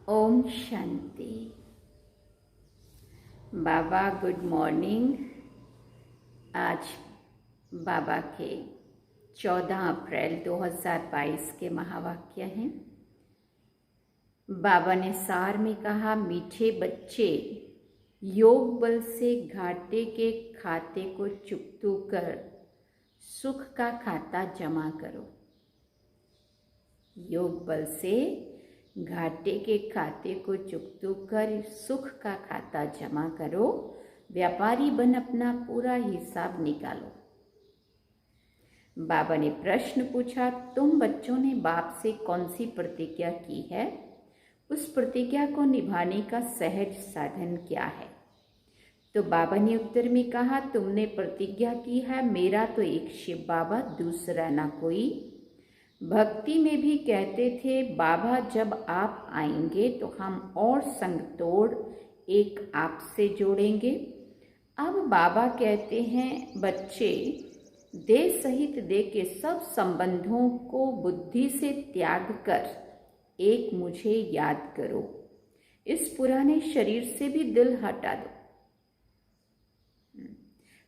ओम शांति। बाबा good morning. आज बाबा के 14 अप्रैल 2022 के महावाक्य हैं। बाबा ने सार में कहा, मीठे बच्चे, योग बल से घाटे के खाते को चुकतू कर सुख का खाता जमा करो। योग बल से घाटे के खाते को चुकतू कर सुख का खाता जमा करो। व्यापारी बन अपना पूरा हिसाब निकालो। बाबा ने प्रश्न पूछा, तुम बच्चों ने बाप से कौन सी प्रतिज्ञा की है? उस प्रतिज्ञा को निभाने का सहज साधन क्या है? तो बाबा ने उत्तर में कहा, तुमने प्रतिज्ञा की है, मेरा तो एक शिव बाबा, दूसरा ना कोई। भक्ति में भी कहते थे, बाबा जब आप आएंगे तो हम और संग तोड़ एक आपसे जोड़ेंगे। अब बाबा कहते हैं, बच्चे, देह सहित देह के सब संबंधों को बुद्धि से त्याग कर एक मुझे याद करो। इस पुराने शरीर से भी दिल हटा दो,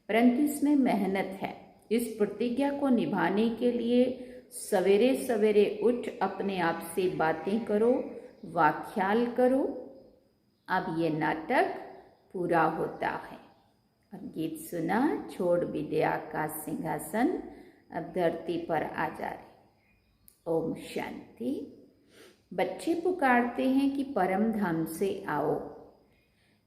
परंतु इसमें मेहनत है। इस प्रतिज्ञा को निभाने के लिए सवेरे सवेरे उठ अपने आप से बातें करो, वाख्याल करो। अब ये नाटक पूरा होता है। और गीत सुना, छोड़ विद्या का सिंहासन, अब धरती पर आ जा रहे। ओम शांति। बच्चे पुकारते हैं कि परम धाम से आओ।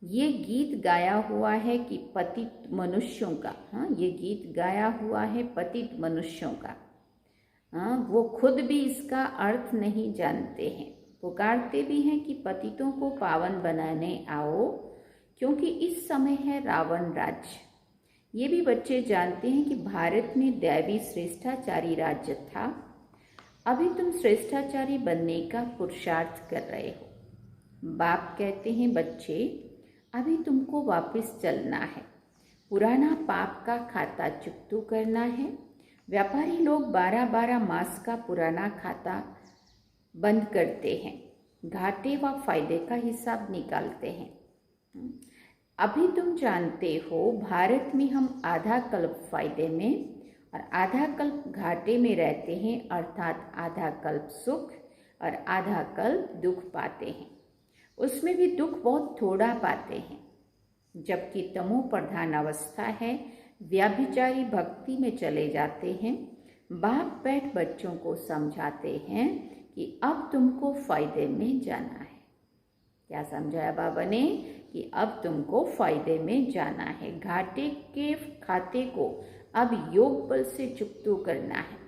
ये गीत गाया हुआ है कि पतित मनुष्यों का, ये गीत गाया हुआ है पतित मनुष्यों का। वो खुद भी इसका अर्थ नहीं जानते हैं। पुकारते भी हैं कि पतितों को पावन बनाने आओ, क्योंकि इस समय है रावण राज्य। ये भी बच्चे जानते हैं कि भारत में दैवी श्रेष्ठाचारी राज्य था। अभी तुम श्रेष्ठाचारी बनने का पुरुषार्थ कर रहे हो। बाप कहते हैं, बच्चे, अभी तुमको वापस चलना है। पुराना पाप का खाता चुकतू करना है। व्यापारी लोग 12-12 मास का पुराना खाता बंद करते हैं, घाटे व फायदे का हिसाब निकालते हैं। अभी तुम जानते हो, भारत में हम आधा कल्प फायदे में और आधा कल्प घाटे में रहते हैं, अर्थात आधा कल्प सुख और आधा कल्प दुख पाते हैं। उसमें भी दुख बहुत थोड़ा पाते हैं। जबकि तमो प्रधान अवस्था है, व्याभिचारी भक्ति में चले जाते हैं। बाप बैठ बच्चों को समझाते हैं कि अब तुमको फायदे में जाना है। क्या समझाया बाबा ने? कि अब तुमको फायदे में जाना है। घाटे के खाते को अब योग बल से चुकतू करना है।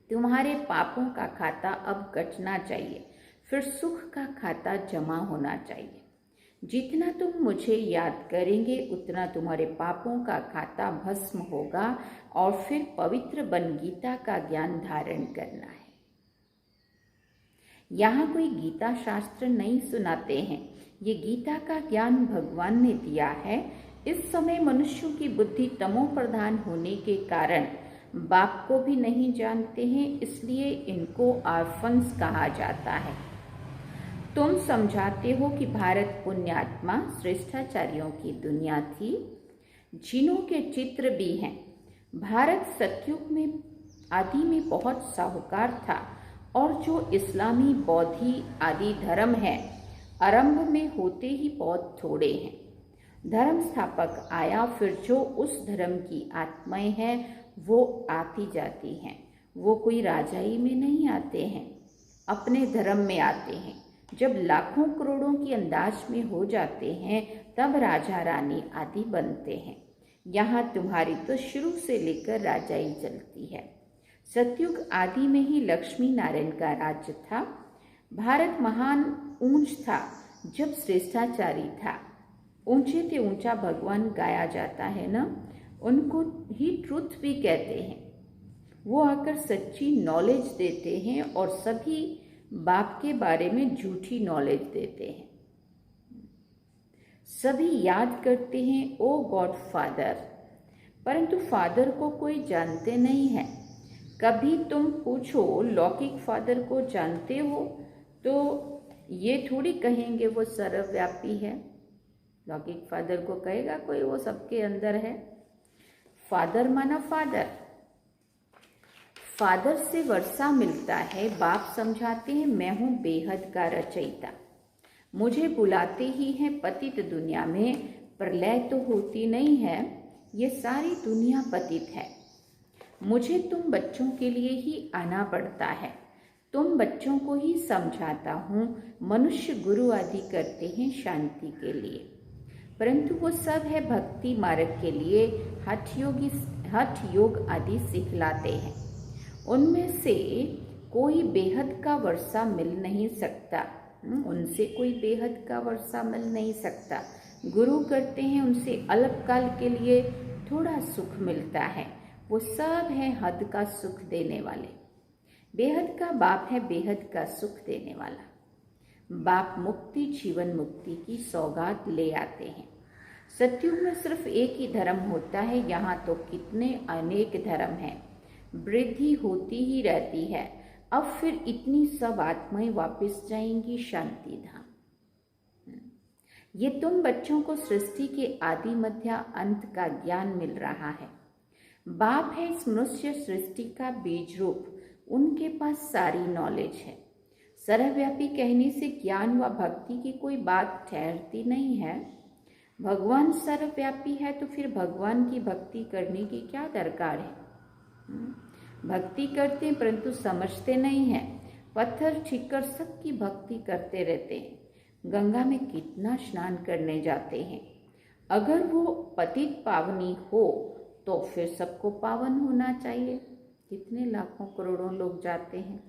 तुम्हारे पापों का खाता अब कटना चाहिए, फिर सुख का खाता जमा होना चाहिए। जितना तुम मुझे याद करेंगे उतना तुम्हारे पापों का खाता भस्म होगा और फिर पवित्र बन गीता का ज्ञान धारण करना है। यहाँ कोई गीता शास्त्र नहीं सुनाते हैं। ये गीता का ज्ञान भगवान ने दिया है। इस समय मनुष्यों की बुद्धि तमो प्रधान होने के कारण बाप को भी नहीं जानते हैं, इसलिए इनको आर्फन्स कहा जाता है। तुम समझाते हो कि भारत पुण्यात्मा श्रेष्ठाचार्यों की दुनिया थी। जिनों के चित्र भी हैं। भारत सतयुग में आदि में बहुत साहूकार था, और जो इस्लामी बौद्धि आदि धर्म है, आरंभ में होते ही बहुत थोड़े हैं। धर्म स्थापक आया, फिर जो उस धर्म की आत्माएं हैं वो आती जाती हैं। वो कोई राजाई में नहीं आते हैं, अपने धर्म में आते हैं। जब लाखों करोड़ों की अंदाज में हो जाते हैं तब राजा रानी आदि बनते हैं। यहाँ तुम्हारी तो शुरू से लेकर राजाई चलती है। सतयुग आदि में ही लक्ष्मी नारायण का राज्य था। भारत महान ऊंच था जब श्रेष्ठाचारी था। ऊंचे से ऊंचा भगवान गाया जाता है ना, उनको ही ट्रुथ भी कहते हैं। वो आकर सच्ची नॉलेज देते हैं और सभी बाप के बारे में झूठी नॉलेज देते हैं। सभी याद करते हैं, ओ गॉड फादर, परंतु फादर को कोई जानते नहीं है। कभी तुम पूछो लौकिक फादर को जानते हो तो ये थोड़ी कहेंगे वो सर्वव्यापी है। लौकिक फादर को कहेगा कोई वो सबके अंदर है। फादर माना फादर, फादर से वर्षा मिलता है। बाप समझाते हैं मैं हूँ बेहद का रचयिता, मुझे बुलाते ही हैं पतित दुनिया में। प्रलय तो होती नहीं है, ये सारी दुनिया पतित है। मुझे तुम बच्चों के लिए ही आना पड़ता है, तुम बच्चों को ही समझाता हूँ। मनुष्य गुरु आदि करते हैं शांति के लिए, परंतु वो सब है भक्ति मार्ग के लिए। हठ योग आदि सिखलाते हैं, उनमें से कोई बेहद का वर्षा मिल नहीं सकता। उनसे कोई बेहद का वर्षा मिल नहीं सकता। गुरु करते हैं, उनसे अल्प काल के लिए थोड़ा सुख मिलता है। वो सब है हद का सुख देने वाले। बेहद का बाप है बेहद का सुख देने वाला। बाप मुक्ति जीवन मुक्ति की सौगात ले आते हैं। सतयुग में सिर्फ एक ही धर्म होता है, यहाँ तो कितने अनेक धर्म हैं। वृद्धि होती ही रहती है। अब फिर इतनी सब आत्माएं वापस जाएंगी शांति धाम। ये तुम बच्चों को सृष्टि के आदि मध्य अंत का ज्ञान मिल रहा है। बाप है इस मनुष्य सृष्टि का बीज रूप, उनके पास सारी नॉलेज है। सर्वव्यापी कहने से ज्ञान व भक्ति की कोई बात ठहरती नहीं है। भगवान सर्वव्यापी है तो फिर भगवान की भक्ति करने की क्या दरकार है। भक्ति करते हैं परंतु समझते नहीं हैं। पत्थर ठीकर सबकी भक्ति करते रहते हैं। गंगा में कितना स्नान करने जाते हैं। अगर वो पतित पावनी हो तो फिर सबको पावन होना चाहिए। कितने लाखों करोड़ों लोग जाते हैं,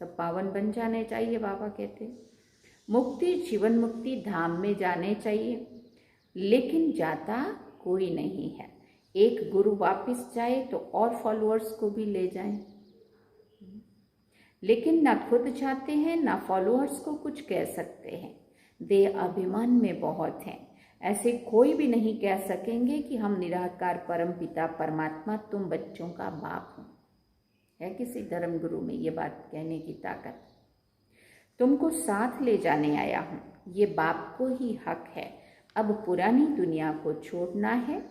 सब पावन बन जाने चाहिए। बाबा कहते हैं मुक्ति जीवन मुक्ति धाम में जाने चाहिए, लेकिन जाता कोई नहीं है। एक गुरु वापस जाए तो और फॉलोअर्स को भी ले जाए, लेकिन ना खुद जाते हैं ना फॉलोअर्स को कुछ कह सकते हैं। देह अभिमान में बहुत हैं। ऐसे कोई भी नहीं कह सकेंगे कि हम निराकार परम पिता परमात्मा तुम बच्चों का बाप हो। है किसी धर्म गुरु में ये बात कहने की ताकत? तुमको साथ ले जाने आया हूँ, ये बाप को ही हक है। अब पुरानी दुनिया को छोड़ना है,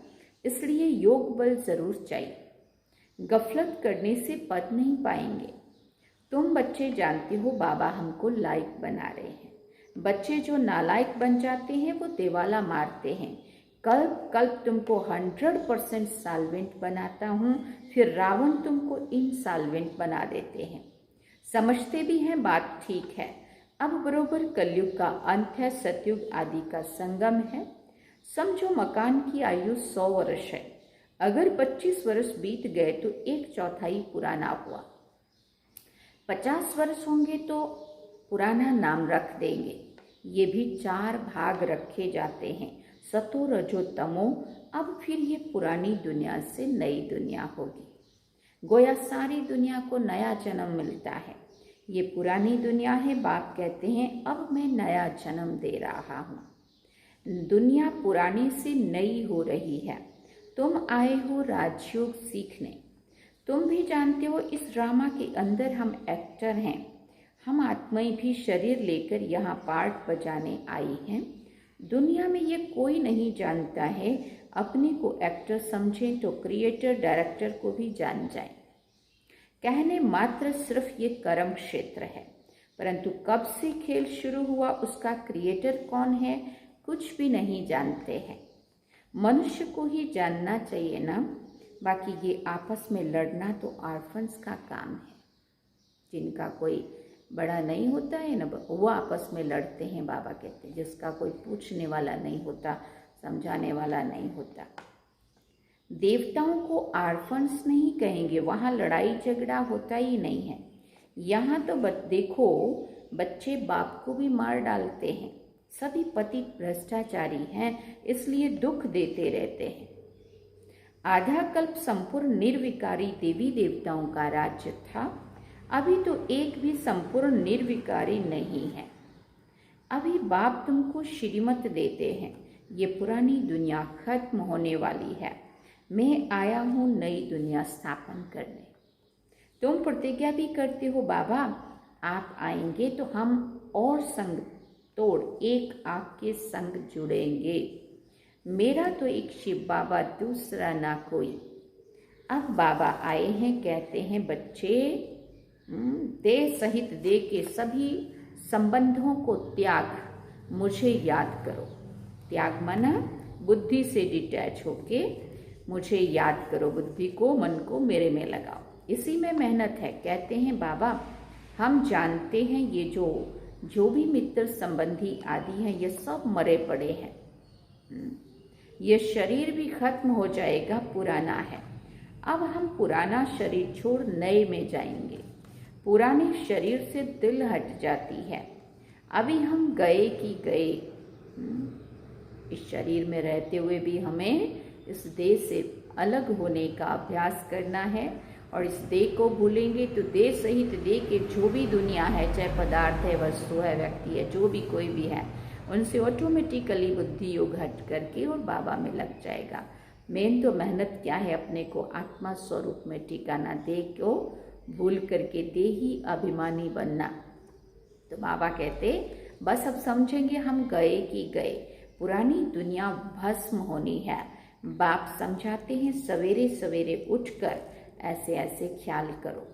इसलिए योग बल जरूर चाहिए। गफलत करने से पद नहीं पाएंगे। तुम बच्चे जानते हो बाबा हमको लायक बना रहे हैं। बच्चे जो नालायक बन जाते हैं वो देवाला मारते हैं। कल्प कल्प तुमको 100% सॉल्वेंट बनाता हूँ, फिर रावण तुमको इनसॉल्वेंट बना देते हैं। समझते भी हैं बात ठीक है। अब बरोबर कलयुग का अंत है, सतयुग आदि का संगम है। समझो मकान की आयु 100 वर्ष है। अगर 25 वर्ष बीत गए तो 1/4 पुराना हुआ। 50 वर्ष होंगे तो पुराना नाम रख देंगे। ये भी 4 भाग रखे जाते हैं, सतो रजो तमो। अब फिर ये पुरानी दुनिया से नई दुनिया होगी। गोया सारी दुनिया को नया जन्म मिलता है। ये पुरानी दुनिया है। बाप कहते हैं अब मैं नया जन्म दे रहा हूँ। दुनिया पुरानी से नई हो रही है। तुम आए हो राजयोग सीखने। तुम भी जानते हो इस ड्रामा के अंदर हम एक्टर हैं। हम आत्माएं भी शरीर लेकर यहाँ पार्ट बजाने आई हैं। दुनिया में ये कोई नहीं जानता है। अपने को एक्टर समझें तो क्रिएटर डायरेक्टर को भी जान जाए। कहने मात्र सिर्फ ये कर्म क्षेत्र है, परंतु कब से खेल शुरू हुआ, उसका क्रिएटर कौन है, कुछ भी नहीं जानते हैं। मनुष्य को ही जानना चाहिए ना। बाकी ये आपस में लड़ना तो ऑर्फन्स का काम है, जिनका कोई बड़ा नहीं होता है ना, वो आपस में लड़ते हैं। बाबा कहते हैं जिसका कोई पूछने वाला नहीं होता, समझाने वाला नहीं होता। देवताओं को ऑर्फन्स नहीं कहेंगे, वहाँ लड़ाई झगड़ा होता ही नहीं है। यहाँ तो देखो बच्चे बाप को भी मार डालते हैं। सभी पतित भ्रष्टाचारी हैं, इसलिए दुख देते रहते हैं। आधा कल्प संपूर्ण निर्विकारी देवी देवताओं का राज्य था। अभी तो एक भी संपूर्ण निर्विकारी नहीं है। अभी बाप तुमको श्रीमत देते हैं। ये पुरानी दुनिया खत्म होने वाली है। मैं आया हूँ नई दुनिया स्थापन करने। तुम प्रतिज्ञा भी करते हो बाबा आप आएंगे तो हम और संग तोड़ एक आपके संग जुड़ेंगे। मेरा तो एक शिव बाबा दूसरा ना कोई। अब बाबा आए हैं, कहते हैं बच्चे देह सहित देह के सभी संबंधों को त्याग मुझे याद करो। त्याग माना बुद्धि से डिटैच होके मुझे याद करो, बुद्धि को मन को मेरे में लगाओ, इसी में मेहनत है। कहते हैं बाबा हम जानते हैं ये जो भी मित्र संबंधी आदि हैं ये सब मरे पड़े हैं, ये शरीर भी खत्म हो जाएगा, पुराना है। अब हम पुराना शरीर छोड़ नए में जाएंगे। पुराने शरीर से दिल हट जाती है। अभी हम गए कि गए, इस शरीर में रहते हुए भी हमें इस देह से अलग होने का अभ्यास करना है। और इस देह को भूलेंगे तो देह सहित देह के जो भी दुनिया है, चाहे पदार्थ है, वस्तु है, व्यक्ति है, जो भी कोई भी है, उनसे ऑटोमेटिकली बुद्धि योग हट करके और बाबा में लग जाएगा। मेन तो मेहनत क्या है, अपने को आत्मा स्वरूप में ठिकाना दे को भूल करके देही अभिमानी बनना। तो बाबा कहते बस अब समझेंगे हम गए कि गए, पुरानी दुनिया भस्म होनी है। बाप समझाते हैं सवेरे सवेरे उठकर ऐसे ऐसे ख्याल करो।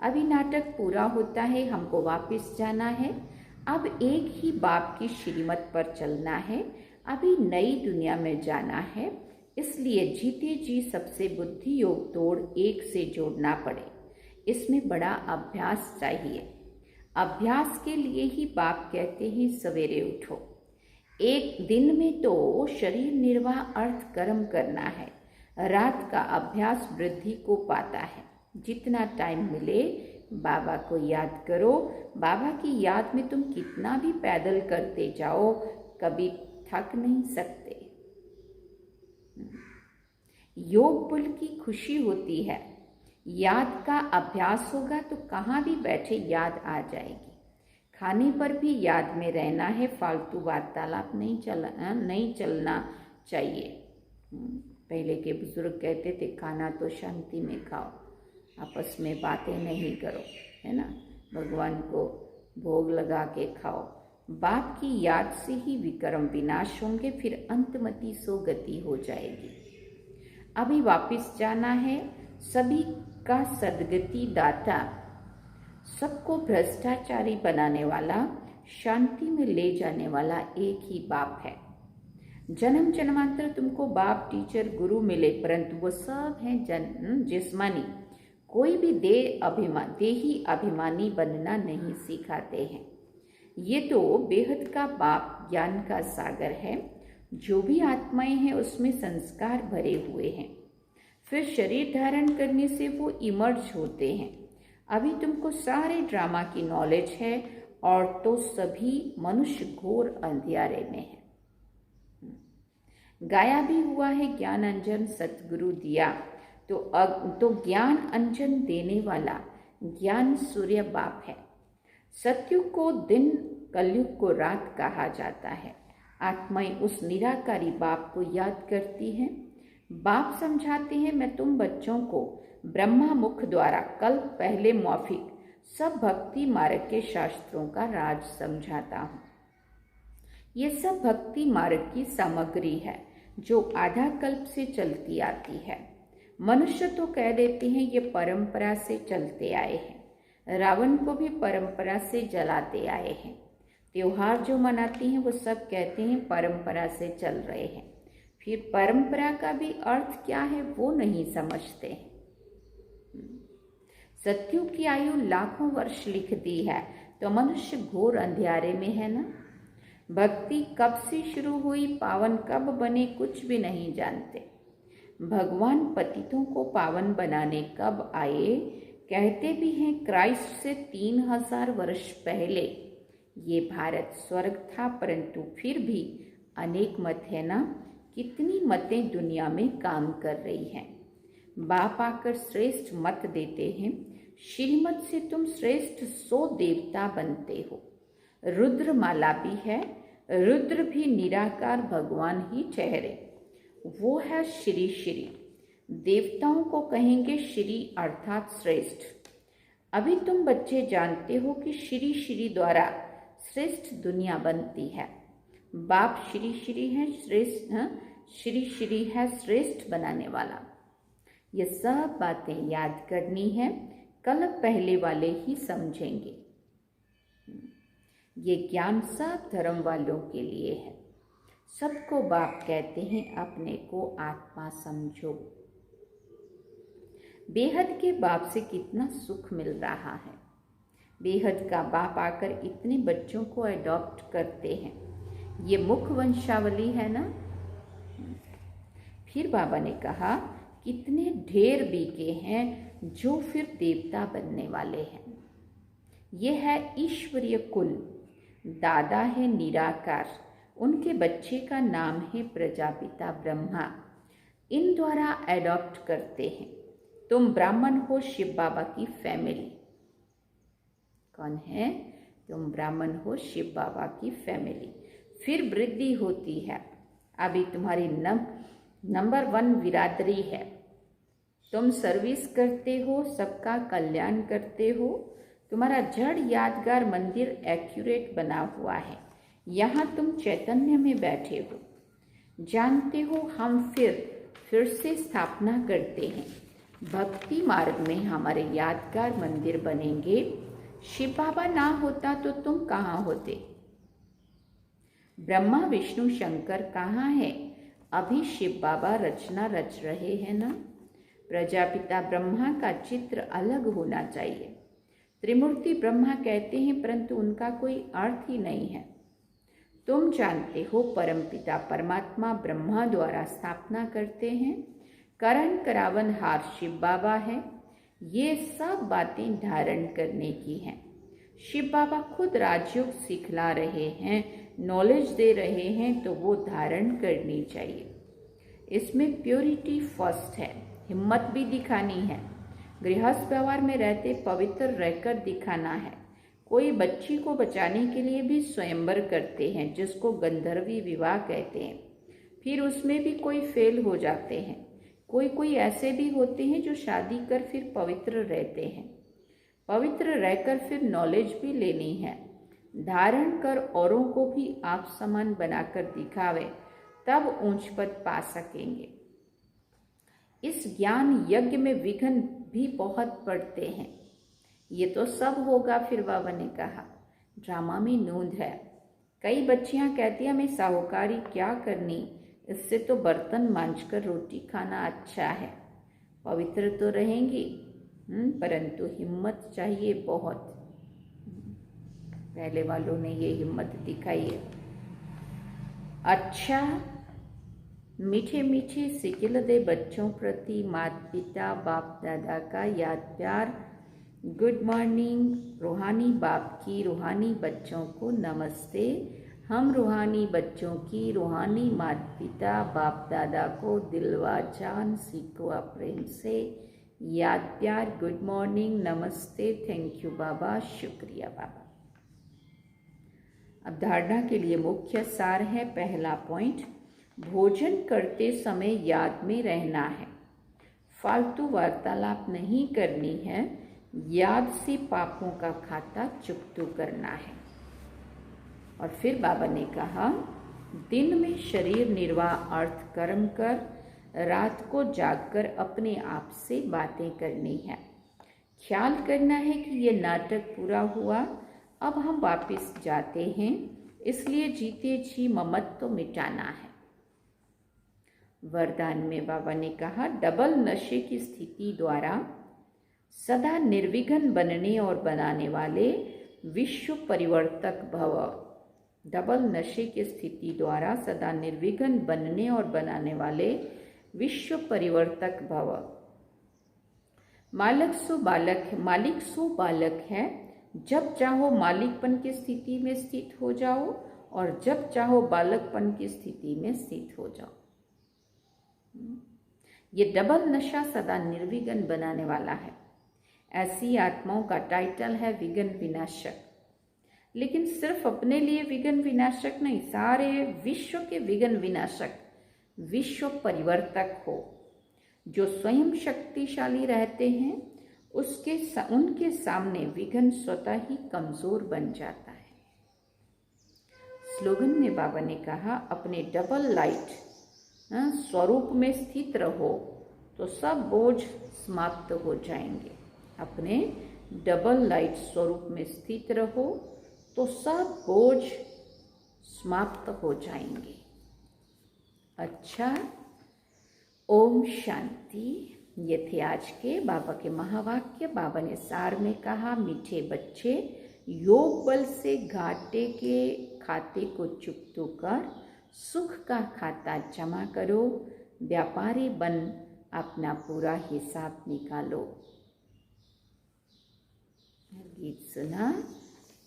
अभी नाटक पूरा होता है, हमको वापस जाना है। अब एक ही बाप की श्रीमत पर चलना है। अभी नई दुनिया में जाना है, इसलिए जीते जी सबसे बुद्धि योग तोड़ एक से जोड़ना पड़े। इसमें बड़ा अभ्यास चाहिए। अभ्यास के लिए ही बाप कहते हैं सवेरे उठो। एक दिन में तो शरीर निर्वाह अर्थ कर्म करना है, रात का अभ्यास वृद्धि को पाता है। जितना टाइम मिले बाबा को याद करो। बाबा की याद में तुम कितना भी पैदल करते जाओ, कभी थक नहीं सकते। योग बल की खुशी होती है। याद का अभ्यास होगा तो कहाँ भी बैठे याद आ जाएगी। खाने पर भी याद में रहना है, फालतू वार्तालाप नहीं चलना चाहिए। पहले के बुजुर्ग कहते थे खाना तो शांति में खाओ, आपस में बातें नहीं करो, है ना। भगवान को भोग लगा के खाओ। बाप की याद से ही विक्रम विनाश होंगे, फिर अंतमति सो गति हो जाएगी। अभी वापस जाना है। सभी का सदगति दाता, सबको भ्रष्टाचारी बनाने वाला, शांति में ले जाने वाला एक ही बाप है। जन्म जन्मांतर तुमको बाप टीचर गुरु मिले, परंतु वो सब हैं जिस्मानी। कोई भी देही अभिमानी बनना नहीं सिखाते हैं। ये तो बेहद का बाप ज्ञान का सागर है। जो भी आत्माएं हैं उसमें संस्कार भरे हुए हैं, फिर शरीर धारण करने से वो इमर्ज होते हैं। अभी तुमको सारे ड्रामा की नॉलेज है और तो सभी मनुष्य घोर अंधियारे में है। गाया भी हुआ है ज्ञान अंजन सतगुरु दिया, तो ज्ञान अंजन देने वाला ज्ञान सूर्य बाप है। सतयुग को दिन, कलयुग को रात कहा जाता है। आत्माएं उस निराकारी बाप को याद करती हैं। बाप समझाते हैं मैं तुम बच्चों को ब्रह्मा मुख द्वारा कल पहले मौखिक सब भक्ति मार्ग के शास्त्रों का राज समझाता हूँ। ये सब भक्ति मार्ग की सामग्री है जो आधा कल्प से चलती आती है। मनुष्य तो कह देते हैं ये परंपरा से चलते आए हैं। रावण को भी परंपरा से जलाते आए हैं। त्योहार जो मनाते हैं वो सब कहते हैं परंपरा से चल रहे हैं। फिर परंपरा का भी अर्थ क्या है वो नहीं समझते हैं। सतयुग की आयु लाखों वर्ष लिख दी है, तो मनुष्य घोर अंधियारे में है ना। भक्ति कब से शुरू हुई, पावन कब बने, कुछ भी नहीं जानते। भगवान पतितों को पावन बनाने कब आए, कहते भी हैं क्राइस्ट से 3000 वर्ष पहले ये भारत स्वर्ग था, परंतु फिर भी अनेक मत है ना। कितनी मतें दुनिया में काम कर रही हैं। बाप आकर श्रेष्ठ मत देते हैं। श्रीमत से तुम श्रेष्ठ 100 देवता बनते हो। रुद्र माला भी है। रुद्र भी निराकार भगवान ही ठहरे, वो है श्री श्री। देवताओं को कहेंगे श्री अर्थात श्रेष्ठ। अभी तुम बच्चे जानते हो कि श्री श्री द्वारा श्रेष्ठ दुनिया बनती है। बाप श्री श्री है श्रेष्ठ, श्री श्री है श्रेष्ठ बनाने वाला। ये सब बातें याद करनी है, कल पहले वाले ही समझेंगे। ये ज्ञान सब धर्म वालों के लिए है। सबको बाप कहते हैं, अपने को आत्मा समझो। बेहद के बाप से कितना सुख मिल रहा है। बेहद का बाप आकर इतने बच्चों को अडॉप्ट करते हैं। ये मुख वंशावली है ना। फिर बाबा ने कहा, कितने ढेर बीके हैं जो फिर देवता बनने वाले हैं। ये है ईश्वरीय कुल। दादा है निराकार, उनके बच्चे का नाम है प्रजापिता ब्रह्मा। इन द्वारा एडॉप्ट करते हैं। तुम ब्राह्मण हो शिव बाबा की फैमिली। कौन है? तुम ब्राह्मण हो शिव बाबा की फैमिली। फिर वृद्धि होती है। अभी तुम्हारी नंबर 1 बिरादरी है। तुम सर्विस करते हो, सबका कल्याण करते हो। तुम्हारा जड़ यादगार मंदिर एक्यूरेट बना हुआ है। यहाँ तुम चैतन्य में बैठे हो। जानते हो, हम फिर से स्थापना करते हैं। भक्ति मार्ग में हमारे यादगार मंदिर बनेंगे। शिव बाबा ना होता तो तुम कहाँ होते? ब्रह्मा विष्णु शंकर कहाँ है? अभी शिव बाबा रचना रच रहे हैं ना। प्रजापिता ब्रह्मा का चित्र अलग होना चाहिए। त्रिमूर्ति ब्रह्मा कहते हैं, परंतु उनका कोई अर्थ ही नहीं है। तुम जानते हो, परमपिता परमात्मा ब्रह्मा द्वारा स्थापना करते हैं। करण करावन हार शिव बाबा है। ये सब बातें धारण करने की हैं। शिव बाबा खुद राजयोग सिखला रहे हैं, नॉलेज दे रहे हैं, तो वो धारण करनी चाहिए। इसमें प्योरिटी फर्स्ट है। हिम्मत भी दिखानी है। गृहस्थ व्यवहार में रहते पवित्र रहकर दिखाना है। कोई बच्ची को बचाने के लिए भी स्वयंवर करते हैं, जिसको गंधर्वी विवाह कहते हैं। फिर उसमें भी कोई फेल हो जाते हैं। कोई ऐसे भी होते हैं जो शादी कर फिर पवित्र रहते हैं। पवित्र रहकर फिर नॉलेज भी लेनी है। धारण कर औरों को भी आप समान बनाकर दिखावे, तब ऊंच पद पा सकेंगे। इस ज्ञान यज्ञ में विघ्न भी बहुत पड़ते हैं। ये तो सब होगा। फिर बाबा ने कहा, ड्रामा में नूंद है। कई बच्चियां कहती हैं, हमें साहूकारी क्या करनी, इससे तो बर्तन मांजकर रोटी खाना अच्छा है। पवित्र तो रहेंगी, परंतु हिम्मत चाहिए बहुत। पहले वालों ने ये हिम्मत दिखाई है। अच्छा, मीठे मीठे सिकिल दे बच्चों प्रति माता पिता बाप दादा का याद प्यार। Good morning. रूहानी बाप की रूहानी बच्चों को नमस्ते। हम रूहानी बच्चों की रूहानी माता पिता बाप दादा को दिलवा जान सिकवा प्रेम से याद प्यार। गुड मॉर्निंग, नमस्ते, थैंक यू बाबा, शुक्रिया बाबा। अब धारणा के लिए मुख्य सार है। पहला पॉइंट, भोजन करते समय याद में रहना है। फालतू वार्तालाप नहीं करनी है। याद से पापों का खाता चुकता करना है। और फिर बाबा ने कहा, दिन में शरीर निर्वाह अर्थ कर्म कर, रात को जागकर अपने आप से बातें करनी है। ख्याल करना है कि ये नाटक पूरा हुआ, अब हम वापस जाते हैं, इसलिए जीते जी ममत्व मिटाना है। वरदान में बाबा ने कहा, डबल नशे की स्थिति द्वारा सदा निर्विघ्न बनने और बनाने वाले विश्व परिवर्तक भव। डबल नशे की स्थिति द्वारा सदा निर्विघ्न बनने और बनाने वाले विश्व परिवर्तक भव। मालिक सो बालक है। जब चाहो मालिकपन की स्थिति में स्थित हो जाओ और जब चाहो बालकपन की स्थिति में स्थित हो जाओ। ये डबल नशा सदा निर्विघ्न बनाने वाला है। ऐसी आत्माओं का टाइटल है विघ्न विनाशक। लेकिन सिर्फ अपने लिए विघ्न विनाशक नहीं, सारे विश्व के विघ्न विनाशक, विश्व परिवर्तक हो। जो स्वयं शक्तिशाली रहते हैं उनके सामने विघ्न स्वतः ही कमजोर बन जाता है। स्लोगन में बाबा ने कहा, अपने डबल लाइट स्वरूप में स्थित रहो तो सब बोझ समाप्त हो जाएंगे। अपने डबल लाइट स्वरूप में स्थित रहो तो सब बोझ समाप्त हो जाएंगे। अच्छा, ओम शांति। ये थे आज के बाबा के महावाक्य। बाबा ने सार में कहा, मीठे बच्चे, योग बल से घाटे के खाते को चुकतो कर सुख का खाता जमा करो, व्यापारी बन अपना पूरा हिसाब निकालो। गीत सुना,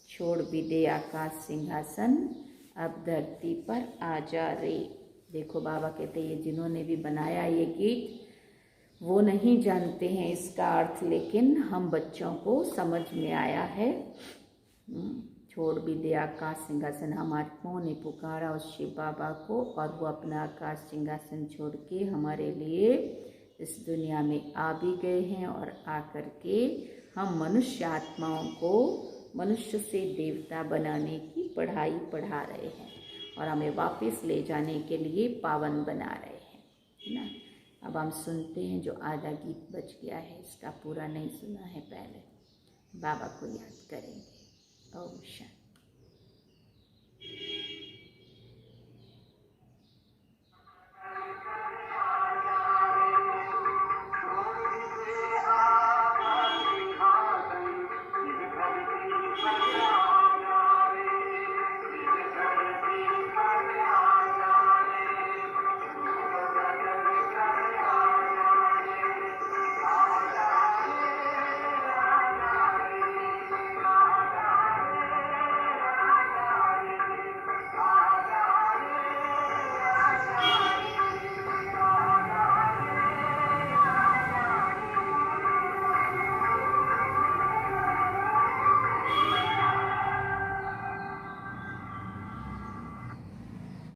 छोड़ भी दे आकाश सिंहासन, अब धरती पर आ जा रे। देखो बाबा कहते हैं, ये जिन्होंने भी बनाया ये गीत वो नहीं जानते हैं इसका अर्थ, लेकिन हम बच्चों को समझ में आया है। छोड़ भी दे आकाश सिंहासन, हम आत्माओं ने पुकारा उस शिव बाबा को और वो अपना आकाश सिंहासन छोड़ के हमारे लिए इस दुनिया में आ भी गए हैं और आकर के हम मनुष्य आत्माओं को मनुष्य से देवता बनाने की पढ़ाई पढ़ा रहे हैं और हमें वापस ले जाने के लिए पावन बना रहे हैं, है ना। अब हम सुनते हैं जो आधा गीत बच गया है, इसका पूरा नहीं सुना है पहले, बाबा को याद करेंगे। ओम शांति।